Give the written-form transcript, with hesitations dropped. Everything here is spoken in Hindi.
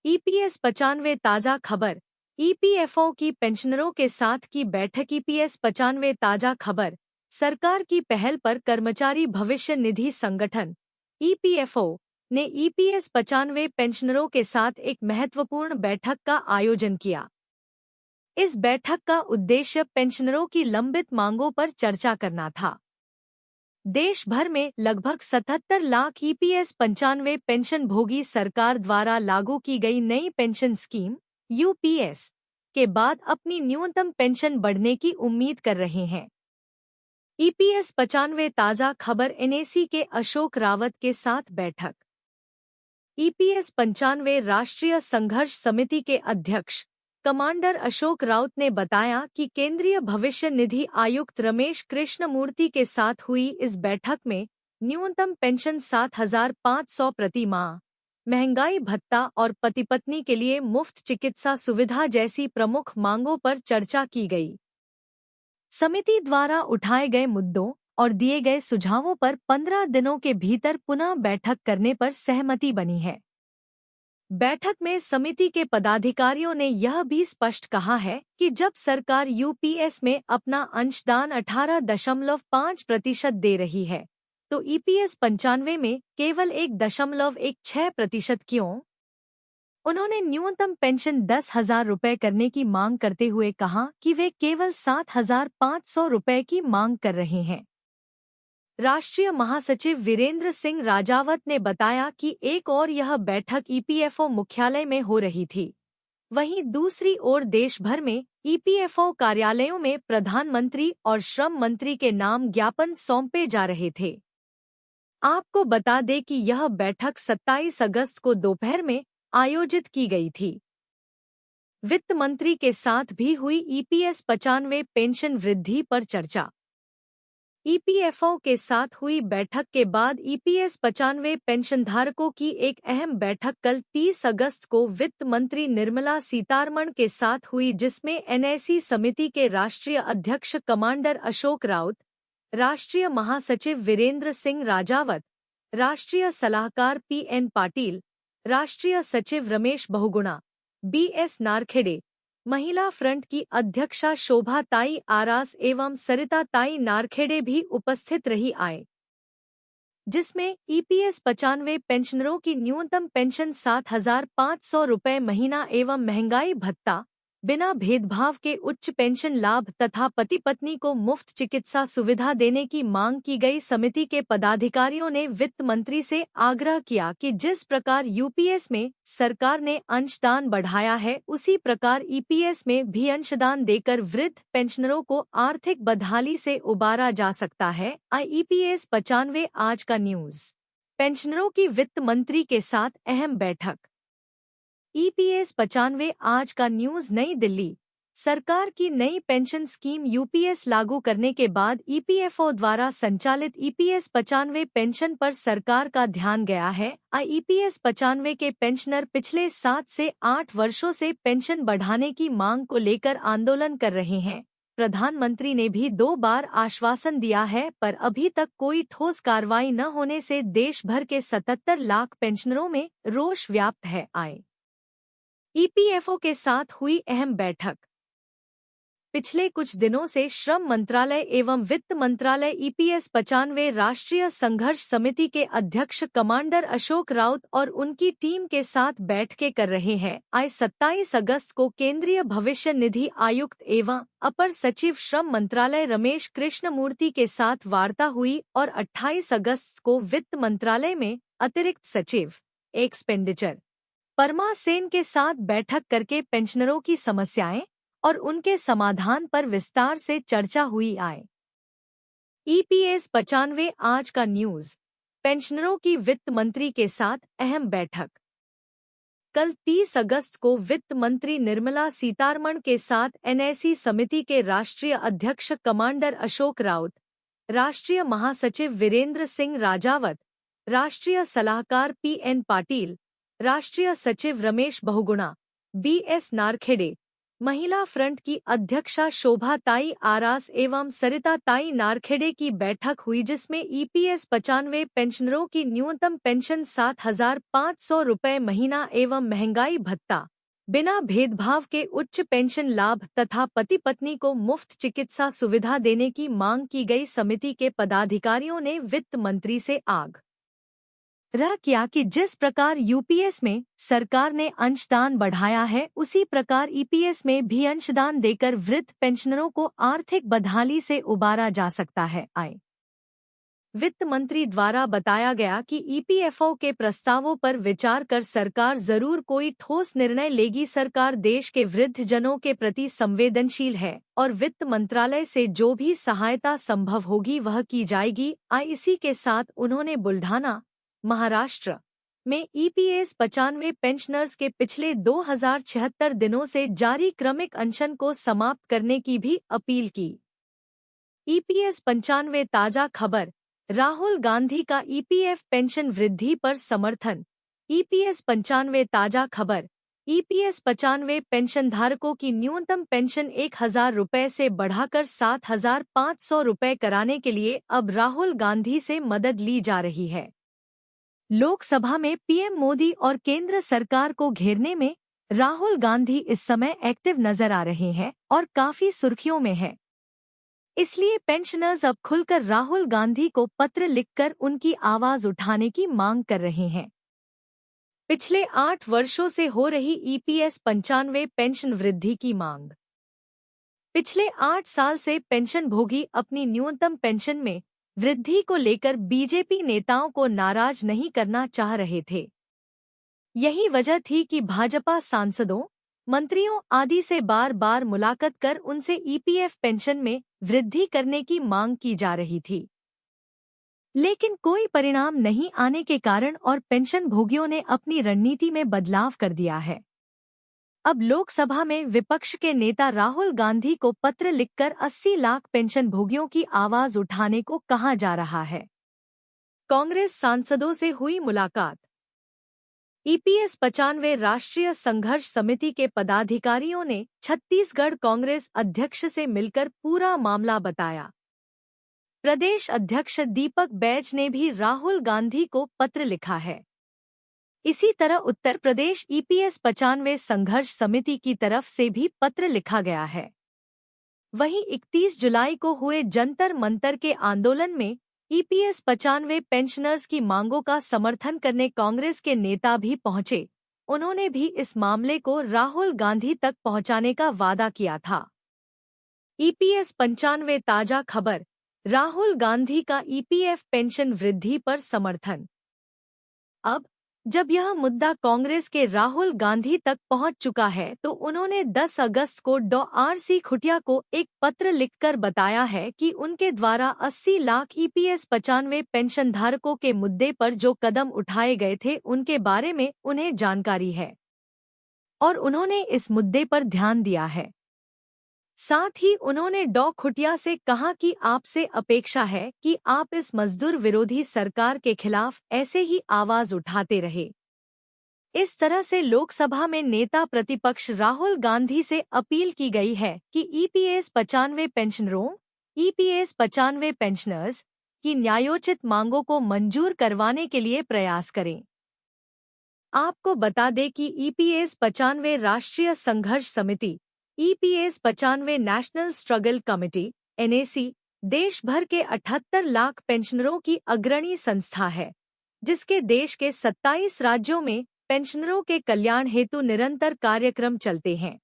ईपीएस 95 ताज़ा खबर। ईपीएफओ की पेंशनरों के साथ की बैठक। ईपीएस 95 ताज़ा खबर। सरकार की पहल पर कर्मचारी भविष्य निधि संगठन ईपीएफओ ने ईपीएस 95 पेंशनरों के साथ एक महत्वपूर्ण बैठक का आयोजन किया। इस बैठक का उद्देश्य पेंशनरों की लंबित मांगों पर चर्चा करना था। देश भर में लगभग 77 लाख ईपीएस 95 पेंशन भोगी सरकार द्वारा लागू की गई नई पेंशन स्कीम यूपीएस के बाद अपनी न्यूनतम पेंशन बढ़ने की उम्मीद कर रहे हैं। ईपीएस 95 ताज़ा खबर। एनएसी के अशोक रावत के साथ बैठक। ईपीएस 95 राष्ट्रीय संघर्ष समिति के अध्यक्ष कमांडर अशोक राउत ने बताया कि केंद्रीय भविष्य निधि आयुक्त रमेश कृष्णमूर्ति के साथ हुई इस बैठक में न्यूनतम पेंशन 7,500 प्रति माह, महंगाई भत्ता और पति पत्नी के लिए मुफ्त चिकित्सा सुविधा जैसी प्रमुख मांगों पर चर्चा की गई। समिति द्वारा उठाए गए मुद्दों और दिए गए सुझावों पर 15 दिनों के भीतर पुनः बैठक करने पर सहमति बनी है। बैठक में समिति के पदाधिकारियों ने यह भी स्पष्ट कहा है कि जब सरकार यूपीएस में अपना अंशदान 18.5% दे रही है, तो ईपीएस 95 में केवल 1.16% क्यों? उन्होंने न्यूनतम पेंशन 10,000 रुपये करने की मांग करते हुए कहा कि वे केवल 7,500 रुपये की मांग कर रहे हैं। राष्ट्रीय महासचिव वीरेंद्र सिंह राजावत ने बताया कि एक और यह बैठक ईपीएफओ मुख्यालय में हो रही थी। वहीं दूसरी ओर देश भर में ईपीएफओ कार्यालयों में प्रधानमंत्री और श्रम मंत्री के नाम ज्ञापन सौंपे जा रहे थे। आपको बता दें कि यह बैठक 27 अगस्त को दोपहर में आयोजित की गई थी। वित्त मंत्री के साथ भी हुई ईपीएस 95 पेंशन वृद्धि पर चर्चा। ईपीएफओ के साथ हुई बैठक के बाद ईपीएस 95 पेंशनधारकों की एक अहम बैठक कल 30 अगस्त को वित्त मंत्री निर्मला सीतारमण के साथ हुई, जिसमें एनएसी समिति के राष्ट्रीय अध्यक्ष कमांडर अशोक राउत, राष्ट्रीय महासचिव वीरेंद्र सिंह राजावत, राष्ट्रीय सलाहकार पीएन पाटिल, राष्ट्रीय सचिव रमेश बहुगुणा, बीएस नारखेड़े, महिला फ्रंट की अध्यक्षा शोभा ताई आरास एवं सरिता ताई नारखेड़े भी उपस्थित रही आए, जिसमें ईपीएस 95 पेंशनरों की न्यूनतम पेंशन 7,500 रुपये महीना एवं महंगाई भत्ता, बिना भेदभाव के उच्च पेंशन लाभ तथा पति पत्नी को मुफ्त चिकित्सा सुविधा देने की मांग की गई। समिति के पदाधिकारियों ने वित्त मंत्री से आग्रह किया कि जिस प्रकार यूपीएस में सरकार ने अंशदान बढ़ाया है, उसी प्रकार ईपीएस में भी अंशदान देकर वृद्ध पेंशनरों को आर्थिक बदहाली से उबारा जा सकता है। ईपीएस 95 आज का न्यूज। पेंशनरों की वित्त मंत्री के साथ अहम बैठक। ईपीएस 95 आज का न्यूज। नई दिल्ली। सरकार की नई पेंशन स्कीम यूपीएस लागू करने के बाद ईपीएफओ द्वारा संचालित ईपीएस 95 पेंशन पर सरकार का ध्यान गया है। ईपीएस 95 के पेंशनर पिछले 7 से 8 वर्षों से पेंशन बढ़ाने की मांग को लेकर आंदोलन कर रहे हैं। प्रधानमंत्री ने भी 2 बार आश्वासन दिया है, पर अभी तक कोई ठोस कार्रवाई न होने से देश भर के 77 लाख पेंशनरों में रोष व्याप्त है। ईपीएफओ के साथ हुई अहम बैठक। पिछले कुछ दिनों से श्रम मंत्रालय एवं वित्त मंत्रालय ईपीएस 95 राष्ट्रीय संघर्ष समिति के अध्यक्ष कमांडर अशोक राउत और उनकी टीम के साथ बैठकें कर रहे हैं। 27 अगस्त को केंद्रीय भविष्य निधि आयुक्त एवं अपर सचिव श्रम मंत्रालय रमेश कृष्णमूर्ति के साथ वार्ता हुई और 28 अगस्त को वित्त मंत्रालय में अतिरिक्त सचिव एक्सपेंडिचर परमा सेन के साथ बैठक करके पेंशनरों की समस्याएं और उनके समाधान पर विस्तार से चर्चा हुई। ईपीएस 95 आज का न्यूज। पेंशनरों की वित्त मंत्री के साथ अहम बैठक। कल 30 अगस्त को वित्त मंत्री निर्मला सीतारमण के साथ एनएसी समिति के राष्ट्रीय अध्यक्ष कमांडर अशोक राउत, राष्ट्रीय महासचिव वीरेंद्र सिंह राजावत, राष्ट्रीय सलाहकार पीएन पाटिल, राष्ट्रीय सचिव रमेश बहुगुणा, बीएस नारखेड़े, महिला फ्रंट की अध्यक्षा शोभा ताई आरास एवं सरिता ताई नारखेड़े की बैठक हुई, जिसमें ईपीएस 95 पेंशनरों की न्यूनतम पेंशन 7,500 रुपये महीना एवं महंगाई भत्ता, बिना भेदभाव के उच्च पेंशन लाभ तथा पति पत्नी को मुफ्त चिकित्सा सुविधा देने की मांग की गई। समिति के पदाधिकारियों ने वित्त मंत्री से आग्रह किया कि जिस प्रकार यूपीएस में सरकार ने अंशदान बढ़ाया है, उसी प्रकार ईपीएस में भी अंशदान देकर वृद्ध पेंशनरों को आर्थिक बदहाली से उबारा जा सकता है। वित्त मंत्री द्वारा बताया गया कि ईपीएफओ के प्रस्तावों पर विचार कर सरकार जरूर कोई ठोस निर्णय लेगी। सरकार देश के वृद्धजनों के प्रति संवेदनशील है और वित्त मंत्रालय से जो भी सहायता संभव होगी वह की जाएगी। इसी के साथ उन्होंने बुल्ढाना, महाराष्ट्र में ईपीएस 95 पेंशनर्स के पिछले 2076 दिनों से जारी क्रमिक अनशन को समाप्त करने की भी अपील की। ईपीएस 95 ताजा खबर, राहुल गांधी का ईपीएफ पेंशन वृद्धि पर समर्थन। ईपीएस 95 ताजा खबर, ईपीएस 95 पेंशनधारकों की न्यूनतम पेंशन 1,000 रुपये से बढ़ाकर 7,500 रुपये कराने के लिए अब राहुल गांधी से मदद ली जा रही है। लोकसभा में पीएम मोदी और केंद्र सरकार को घेरने में राहुल गांधी इस समय एक्टिव नजर आ रहे हैं और काफी सुर्खियों में है। इसलिए पेंशनर्स अब खुलकर राहुल गांधी को पत्र लिखकर उनकी आवाज उठाने की मांग कर रहे हैं। पिछले 8 वर्षों से हो रही ईपीएस 95 पेंशन वृद्धि की मांग। पिछले 8 साल से पेंशनभोगी अपनी न्यूनतम पेंशन में वृद्धि को लेकर बीजेपी नेताओं को नाराज नहीं करना चाह रहे थे। यही वजह थी कि भाजपा सांसदों, मंत्रियों आदि से बार बार मुलाकात कर उनसे ईपीएफ पेंशन में वृद्धि करने की मांग की जा रही थी, लेकिन कोई परिणाम नहीं आने के कारण और पेंशनभोगियों ने अपनी रणनीति में बदलाव कर दिया है। अब लोकसभा में विपक्ष के नेता राहुल गांधी को पत्र लिखकर 80 लाख पेंशनभोगियों की आवाज उठाने को कहा जा रहा है। कांग्रेस सांसदों से हुई मुलाकात। ईपीएस 95 राष्ट्रीय संघर्ष समिति के पदाधिकारियों ने छत्तीसगढ़ कांग्रेस अध्यक्ष से मिलकर पूरा मामला बताया। प्रदेश अध्यक्ष दीपक बैज ने भी राहुल गांधी को पत्र लिखा है। इसी तरह उत्तर प्रदेश ईपीएस 95 संघर्ष समिति की तरफ से भी पत्र लिखा गया है। वहीं 31 जुलाई को हुए जंतर मंतर के आंदोलन में ईपीएस 95 पेंशनर्स की मांगों का समर्थन करने कांग्रेस के नेता भी पहुंचे। उन्होंने भी इस मामले को राहुल गांधी तक पहुंचाने का वादा किया था। ईपीएस 95 ताजा खबर, राहुल गांधी का ईपीएफ पेंशन वृद्धि पर समर्थन। अब जब यह मुद्दा कांग्रेस के राहुल गांधी तक पहुंच चुका है तो उन्होंने 10 अगस्त को डॉ आर.सी. खुटिया को एक पत्र लिखकर बताया है कि उनके द्वारा 80 लाख ईपीएस 95 पेंशनधारकों के मुद्दे पर जो कदम उठाए गए थे उनके बारे में उन्हें जानकारी है और उन्होंने इस मुद्दे पर ध्यान दिया है। साथ ही उन्होंने डॉ खुटिया से कहा कि आपसे अपेक्षा है कि आप इस मजदूर विरोधी सरकार के खिलाफ ऐसे ही आवाज उठाते रहे। इस तरह से लोकसभा में नेता प्रतिपक्ष राहुल गांधी से अपील की गई है कि ईपीएस 95 पेंशनरों, ईपीएस 95 पेंशनर्स की न्यायोचित मांगों को मंजूर करवाने के लिए प्रयास करें। आपको बता दें कि ईपीएस 95 राष्ट्रीय संघर्ष समिति, EPS 95 national struggle committee (NAC) देश भर के 78 लाख पेंशनरों की अग्रणी संस्था है, जिसके देश के 27 राज्यों में पेंशनरों के कल्याण हेतु निरंतर कार्यक्रम चलते हैं।